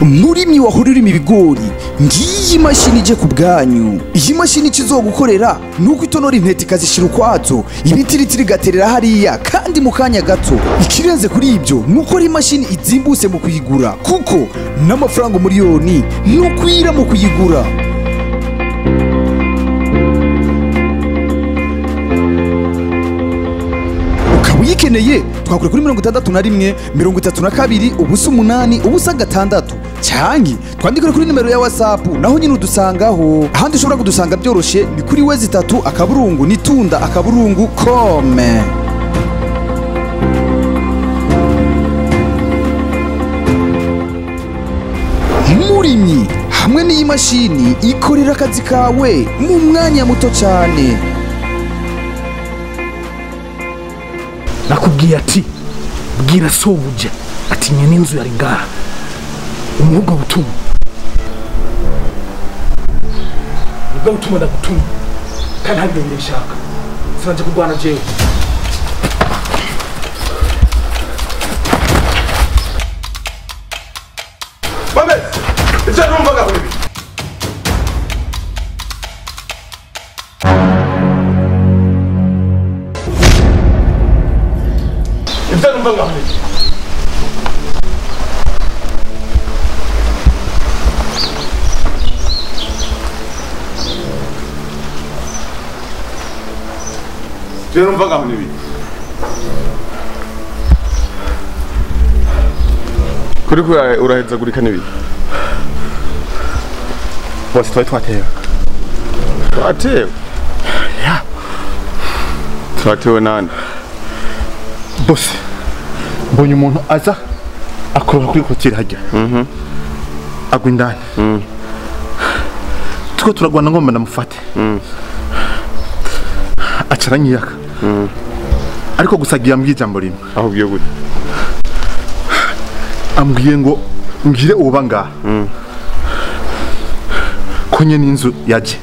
murimyi wahurira ibigori ngiyi imashini ije ku bwanyu. Iyi mashini kizogukorera nuko itonora intete ikazishira ukwazo, ibitiritiri gaterera hariya kandi mu kanya gato. Ikirenze kuri ibyo nuko ari imashini izimbutse mu kuyigura, kuko n'amafaranga miliyoni nukwira mu kuyigura. Uyikeneye twakure kuri 61 32 ubusa 8 ubusa 6 cyangi twandikire kuri nimero ya WhatsApp, naho nyine udusangaho. Ahandi ushobora kudusanga byoroshe ni kuri wezi3 akaburungu nitunda akaburungu kome. Murimyi hamwe n'iyi mashini ikorera akazi kawe mu mwanya muto cyane. Nakubwiye ati bwira sobuja ati nyene inzu yari ngaha umuhuga butuma nibwo butuma ndagutuma kandi hari ibintu bishaka sanje kurwana jewe. Bame icyo numvaga kuri ibi numvaga kuri ibi Quiero un vagabundo ibi. Kuri uraheza gurika nibi. Bose twatewe. Twatewe. Ya. Twatewe nande. Bose. Mbonye umuntu aza akora kuri kotiri hajya. Agwa indani. Tuko turagwana ngomba ndamufate. Acaranyiyaka. Ariko gusagiye ambwiye ijambo rimwe. Aho bwiye gute? Ambwiye ngo ngire uba ngaha. Konye n'inzu yaje.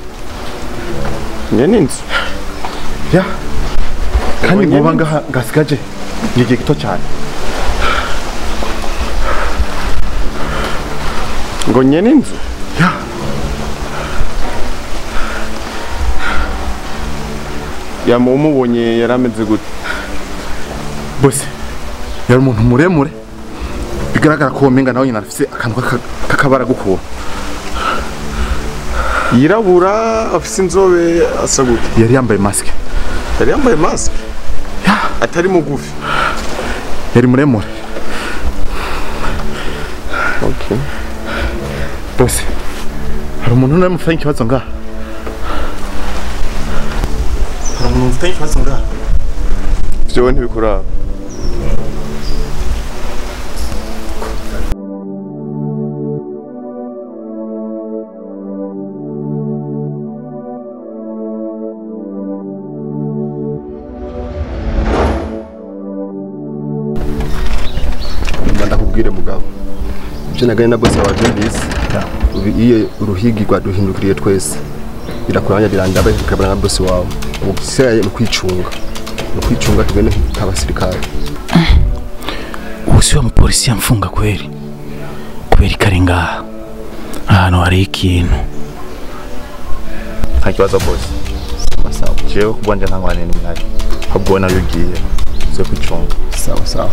Nye n'inzu? Ya. Kandi ngo uba ngaha gasigaje ngiye gito cyane. Ngo nye n'inzu? Ya. Ya mumubonye yarameze gute? Bose yari umuntu muremure bigaragara ko womenga nawe nyina afise akantu kakabara gukura. Yirabura afise inzobe asa gute? Yari yambaye mask. Yari yambaye mask? Ya, atari mugufi. Yari muremure. Okay. Bose hari umuntu nawe mufanye ikibazo ngaha. Tem que fazer um lugar. Estou indo procurar. Manda kubwire mugabo. Ibyo nagane na boss wa Jobis. Iye uruhigi rwa duhindukiriye twese. Birakuranya birandaba bikabana na boss wawe. Ugisaye kwicunga tugene nk'abasirikare. Usi wa mupolisi yamfunga kweli karenga hano hari ikintu. Nta kibazo boss. Sawa. Jewe kubwanje ntangwane n'imyaka. Ahubwo nayo ugiye zo kwicunga. Sawa.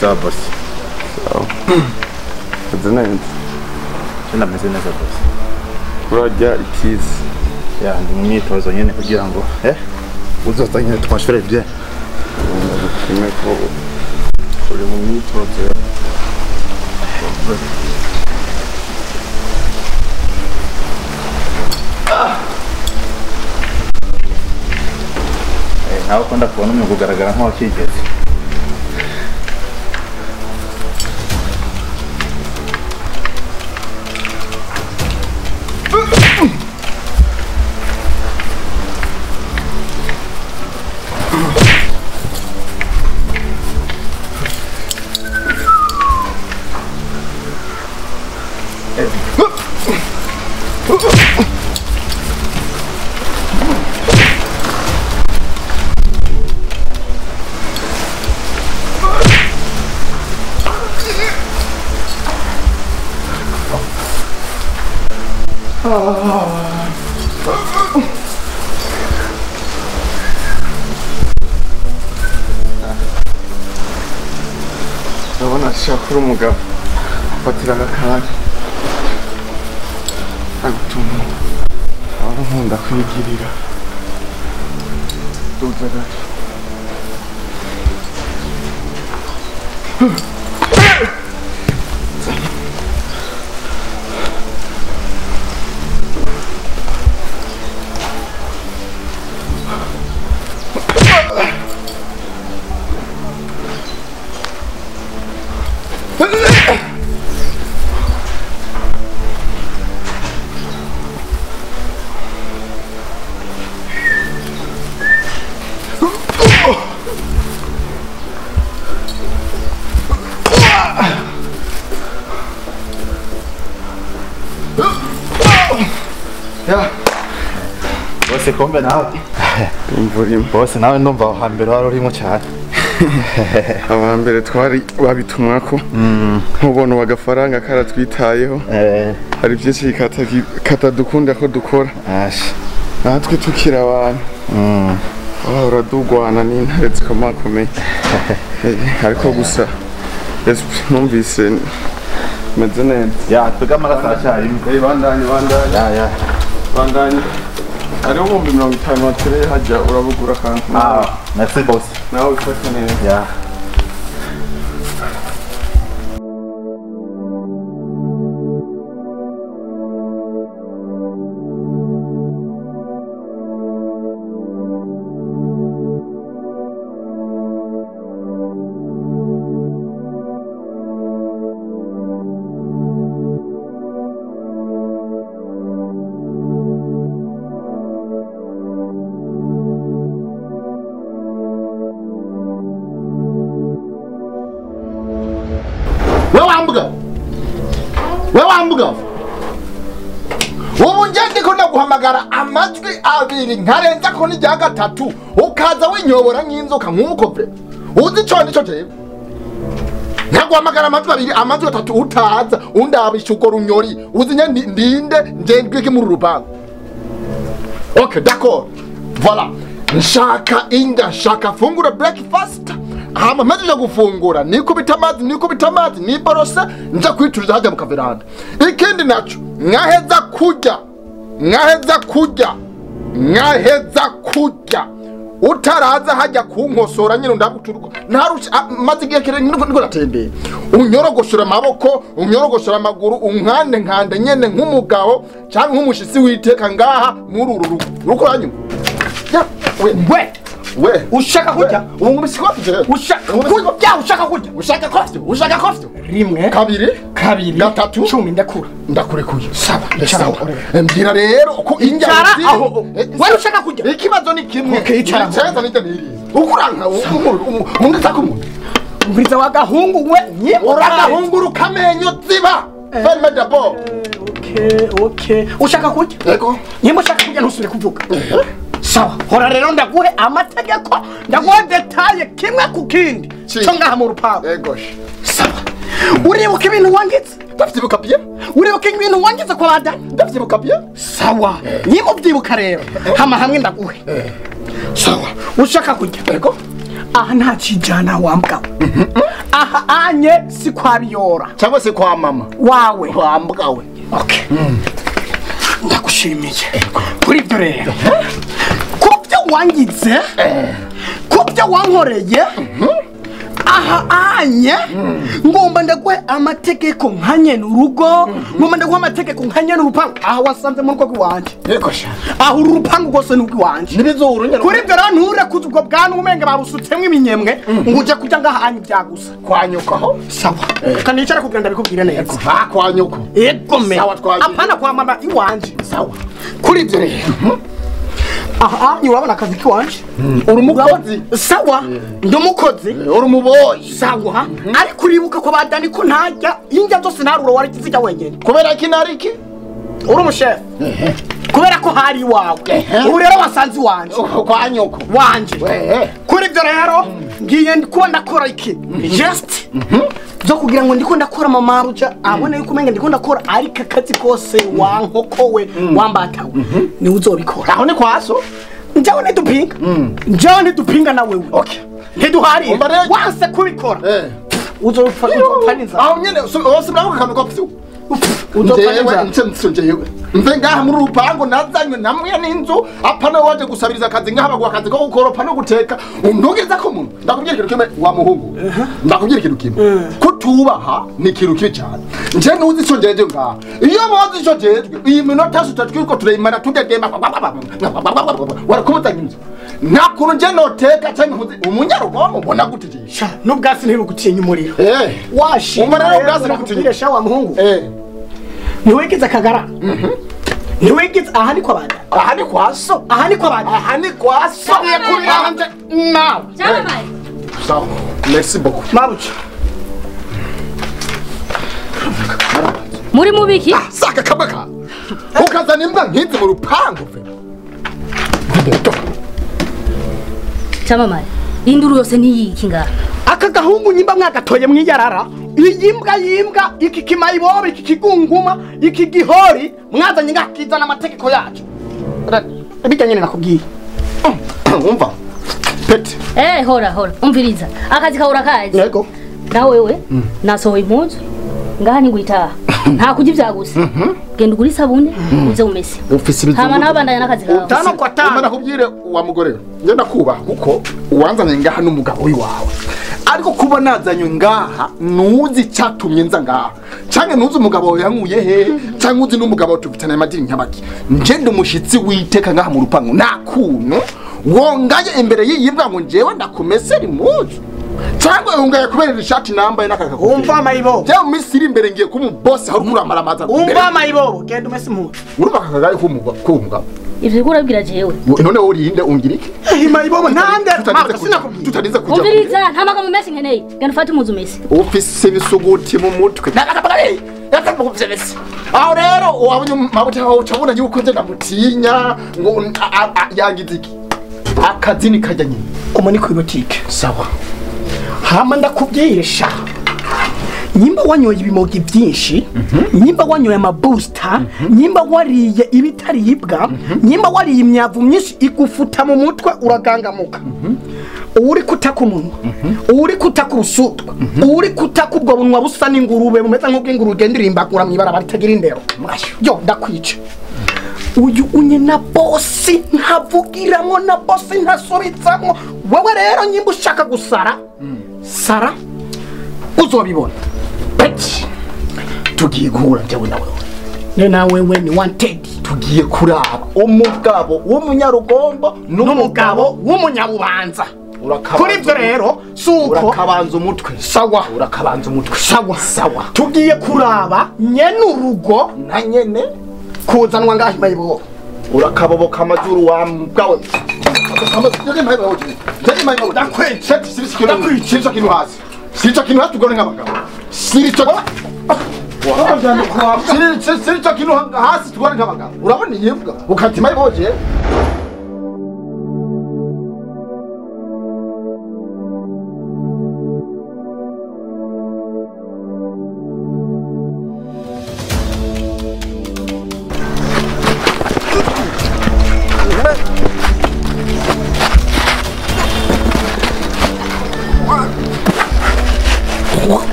Sawa boss. Sawa. Neza. Tena meze neza boss. Urajya ikizi. Ya ndi mu myitozo nyene kugira ngo uzotanye twashfere bien. Kimwe ko uri mu myitozo. Nawe ukunda kubona umuntu kugaragara nk'uwakigeze. Ndabona ashaka umugabo afatira agakanya agutuma aho nkunda kwigirira tuza gato Bose kombe nawe. imvurimo Bose nawe ndumva hambere wari urimo cyane. abambere twari babitumwako nkubona wagafaranga karatwitayeho hari byinshi katadukunda ko dukora natwe tukira abantu wahora dugwana n'intare zikomakomeye ariko gusa numvise meze neza Ya twega amaraso aracyarimo. bandanye hariho 50 watereye hajya urabugura kandi Merci boss. nawe ufata neza Ya. We wambuga ubu ngende ko naguhamagara amajwi abiri nkarenza ko n'ijya gatatu ukaza winyobora nk'inzoka nk'umukove uzi cyo ndico jewe naguhamagara amajwi abiri amajwi atatu utaza undabisha uko runyori uzi ndinde njendwike muri rubango. Okay, d'accord. Voilà. Nshaka fungura breakfast. Hama mejeje gufungura nikubita amazi ni borose nja kwituriza hajya mu kaveranda. Ikindi naco nkaheza kujya utaraza hajya kunkosora nyine ndaguturwa ntarusha maze igihe kire niko natembeye unyorogoshora amaboko unyorogoshora amaguru nkande nyene nk'umugabo cyangwa nk'umushitsi witeka ngaha muri uru ruko ranyuma ya we ushaka kujya ubu ngumisi kwafije ushaka kofyo rimwe kabiri gatatu 10 ndakurekuye sawa mbira rero uko injara aho we ushaka kujya ikibazo ni kimwe icara nite niri ukuranka ungita kumuntu umviriza wagahungu we ni uragahungu rukamenyo ziba ferme d'abord okay ushaka kujya yego nyimo ushaka kujya ntusubire kuvuga sawa hora rero ndaguhe amategeko ndaguhe detaye kimwe ku kindi cyo ngaha mu rupango yego sawa uribuka ibintu wangitse ndavyibuka pye uribuka ibintu wangitse kwa bada ndavyibuka pye sawa nyimo byibuka rero hama hamwe ndaguhe sawa ushaka kujya yego aha nta kijana wambwa aha aha anye si kwa biyora cyangwa se kwa mama wawe kwa mbwawe. okay ndagushimiye kuri ibyo rero ko byo wangize ko byo wankoreye aha anye ngomba ndagwe amategeko nkanye n'urugo ngomba ndagwe amategeko nkanye n'urupangu aha wasanze mu rugo rwanje yego sha aha urupangu rwose n'ubwo wanje nibizuru nyene kuri ibyo rero nture kuza ubwo bwana umenge babusutsemo iminyemwe nguje kujya ngaha anye byagusa kwanyukaho sawa kanicara kugira ndabikubwire neza ha kwanyuko yego me sawa twagiye apana kwa mama iwanje sawa kuri ibyo rero aha urabona akazi kiwanje uri umukozi sawa ndi umukozi uri umuboyi sawa ariko uribuka ko badani ko ntajya injya zose naruro wari kizijya wenyene kubera iki nariki uri umushefu kubera ko hari iwawe ubu rero wasanze iwanje kwa nyoko wanje kuri ibyo rero ngiye kuba ndakora iki just zo kugira ngo ndiko ndakora mama ruja abone yuko umenga ndiko ndakora ariko akazi kose wankokowe wambatawe ni uzobikora aho ni kwaso njyawe ntidupinga na wewe okay ntiduhari wanse kubikora uzopfa neza aho nyene wose muraho akantu ko pfu njewe mve ngaha muri rupango nazanywe namwe n'inzu apana waje gusabiriza akazi ngaha bagwa akazi ko gukoropa no guteka undogeza ko muntu ndakubwira ikintu kimwe wa muhungu ndakubwira ikintu kimwe kutubaha ni ikintu kibi cyane nje nuzi ico njeje ngaha iyo bozi ico jejwe iyi minota tutatwiko turayimara tudedema warakubutanya inzu nakuntu nje noteka cyangwa umunyarugomo mbona gutijisha n'ubwasi ntibugutinya umuriro washi umara ubwasi ntibugutinya wa muhungu ntiwigeze akagara ntiwigeze aha ni kwa bada aha ni kwa so aha ni kwa bada aha ni kwa so kuri hanze nawe sawa merci beaucoup mabuca muri mubiki saka kabaka ukazana imbwa nkizi mu rupangu fe cyamamare induru yose ntiyiki ngaha aka gahungu nyimba mwagatoye mwiyarara yimbwa iki kimayibobe iki kigunguma iki gihori mwazanye ngakizana amategeko yacu bijanye nakubwiye umva peti hora umviriza akazi kaura kaje yego na wewe nasohoye impuzu ngaha ni gwitaha nta kujya ibyagusa genda ugura isabune uze umese ufise ibizu hama nabandanya n'akazi kawe utano kwa tano imana kubwire wa mugore nje ndakubaha kuko uwanzanye ngaha n'umugabo wawe ariko kuba nazanywe ngaha nuzi cyatumye nza ngaha canke nuzi umugabo yankuye he canke uzi n'umugabo tuvitana amadini nkabaki nje ndumushitsi witeka ngaha mu rupangu nakuntu wongaye imbere y'imbwa ngo njewe ndakumesera impuzu cyangwa ungaye kubera ishati nambaye nakaka umva mayibo je umisiri imbere ngiye kumu boss aho kuramara amaza umva mayibo genda umese impuzu urumva kakagaye kumugwa ivyo urabwira jewe none urinde ungirike mayibo ntande tutanize kujya umviriza nta magambo menshi nkeneye genda ufate impuzu umese ufise bisuguti mu mutwe aho rero wabonye mabuta aho ucabona yuko nje ndamutinya ngo yangize iki akazi ni kajya nyine umu ni ku butike sawa hama ndakubyirisha nyimba wanyoye ibimogi byinshi nyimba wanyoye amabusta nyimba wariye ibitaribwa nyimba wariye imyavu myinshi igufuta mu mutwe uragangamuka uri kutaka umunwa uri kutaka urusutwa uri kutaka ubwo bunwa busa n'ingurube bumeze nk'ubw'ingurube ugenda irimbagura mwibara baritagira indero yo ndakwica uyu unye na bosi ntavugiramo na bosi ntasubitsamo wowe rero nyimba ushaka gusara sara uzobibona beti tugiye guhura njyewe na wewe ne nawe we ni wanted tugiye kuraba umugabo w'umunyarugombo n'umugabo w'umunyabubanza kuri ibyo rero suko urakabanza umutwe sawa urakabanza umutwe sawa tugiye kuraba nyene urugo na nyene kuzanwa ngaho mayibo urakaboboka amazuru wa mgawe siricho kintu hasi tugone nk'abagabo siricho kintu hasi tugone nk'abagabo urabona iyimbwa ukatima iboje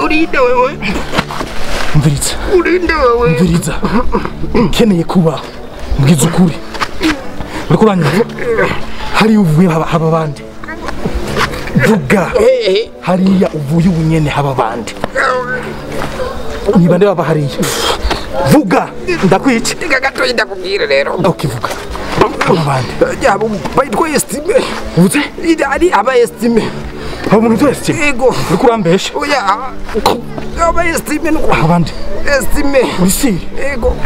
urinde wewe Mviriza urinde wewe mviriza keneye kuba mbwiza ukuri uriko uranyuma hari uvuye haba bandi vuga hariya uvuye ubunyene haba bandi ni bande baba hariya vuga ndakwica Tiga gato ndakubwira rero okay vuga haba bandi yabo bayitwa estime uze ari aba estime haba umuntu wese ego uriko urambesha oya aba estime nuko haba bandi estime urisi ego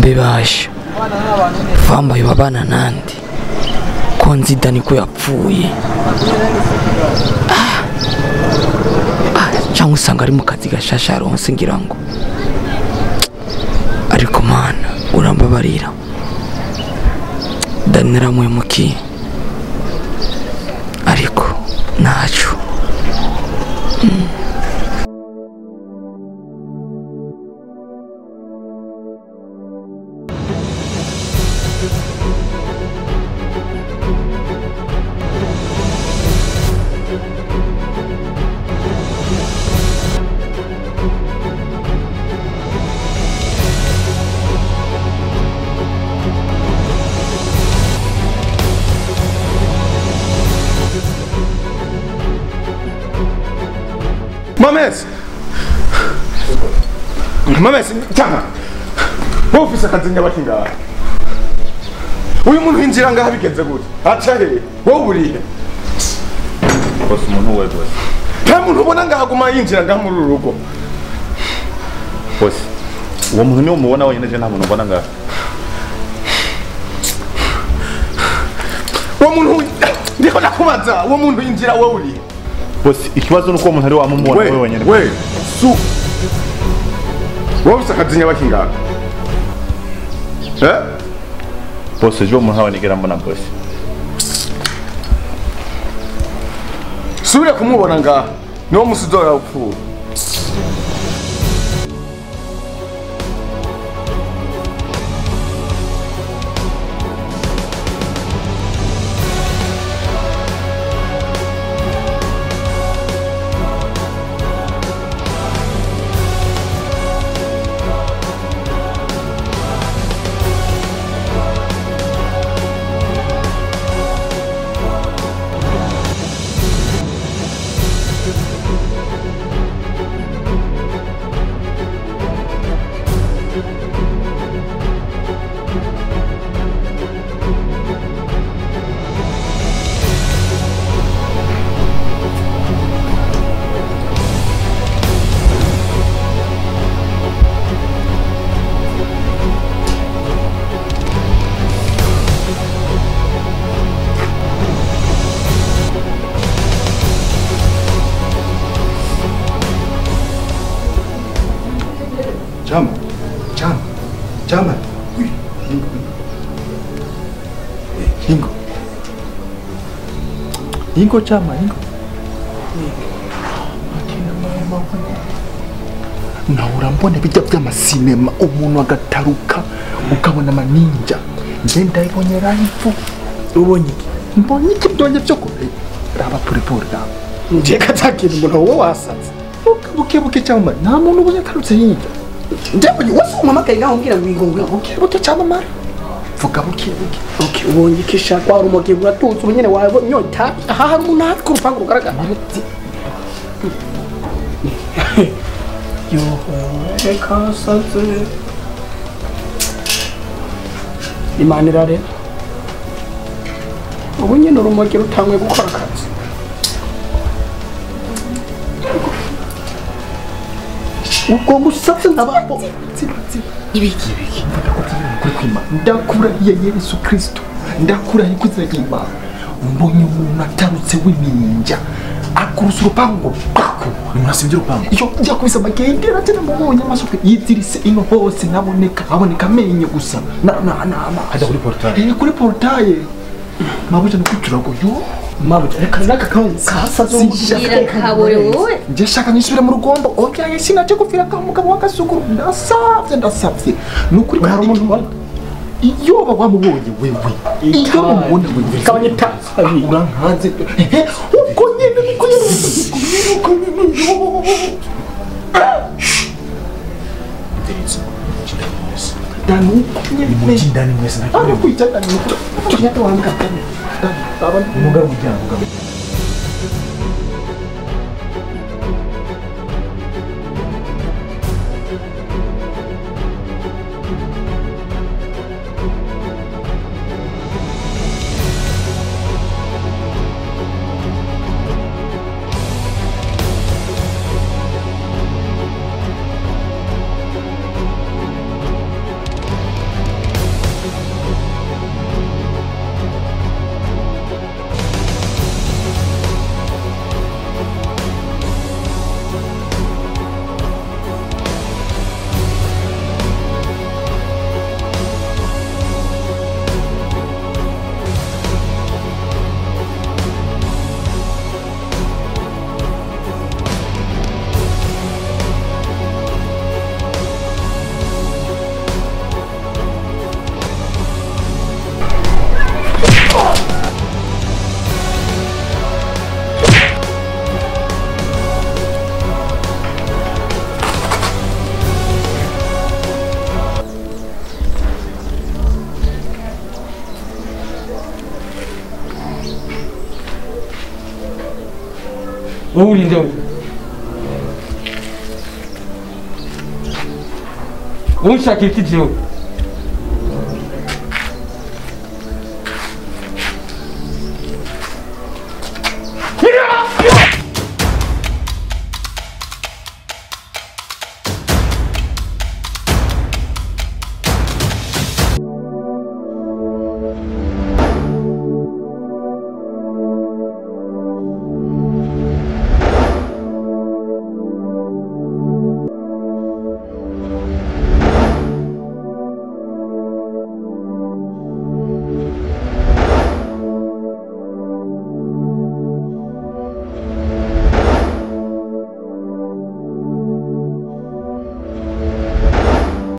Bebasha vambaye babana nandi ko nzida niko yapfuye cyangwa usanga ari mu kazi gashasha aronse ngira ngo ariko mana urambabarira danera muhemukiye ariko nacu Mames, chama. Ofisa kazinya bakinga. Uyu muntu hinjira ngaha bigenze gute? Acha he. Wowe urihe? Boss umuntu we boss. Nta muntu ubona ngaha guma yinjira ngaha muri rugo. Boss. Uwo muntu ni umubona wenyine je nta muntu ubona ngaha. Uwo muntu ndiko nakubaza, uwo muntu yinjira wowe urihe? Boss, ikibazo nuko umuntu ari wamumubona wewe wenyine. We, su. Wowe usakazinya bakinga. Boss, je umuntu hawe nigera mbona boss. usubire kumubona ngaha niwo musi uzoyapfuye. Chama. Ingo chama, ingo. Na urambone bijya by'amasinema umuntu agataruka ukabona amaninja. Ngenda ibonyera ifu. Ubonye iki? Mbonye iki byonye byo ko raba puripuri da. Nje katakira umuntu wowe wasaze. Buke chama. Nta muntu ubonye atarutse yinja. Ndabonye wasi umamakaye ngaho ngira ngo buke chama mara. Vuga buke. Okay, ubonye iki shaka wari umugiye uratutse ubunyene wawe nyota. Aha hari umuntu hafi ku rupangu rugaragara. Reka saze Imana irare ubu nyine urumogi rutangwe gukora akazi ubwo gusatse nababo ibiki ndakurahiye Yesu Kristo ndakurahiye kuzira Imana mbonye umuntu atarutse w'iminja akurusa urupangu pako Nimurasibye urupangu iyo njya kubisa magendera cyane mubonye amasuka yitirise ino hose haboneka amenyo gusa hajya kuri portail kuri portail mabuja no kwicurago yo mabuja reka naka kaunsi kasa Gira kabore wowe nje shaka nyisubire mu rugombo oya sinaje gufira ka mugabo wakasukuru ndasavye nukuri ko hari umuntu wala iyo bamubonye wewe iyo mubona wewe kabanyita urankanze uko nyene Danu ndani mwese nakubwira kwita danu tunyata wanga danu umugabo ujyanga Uli ndio. Unshakira iki jewe?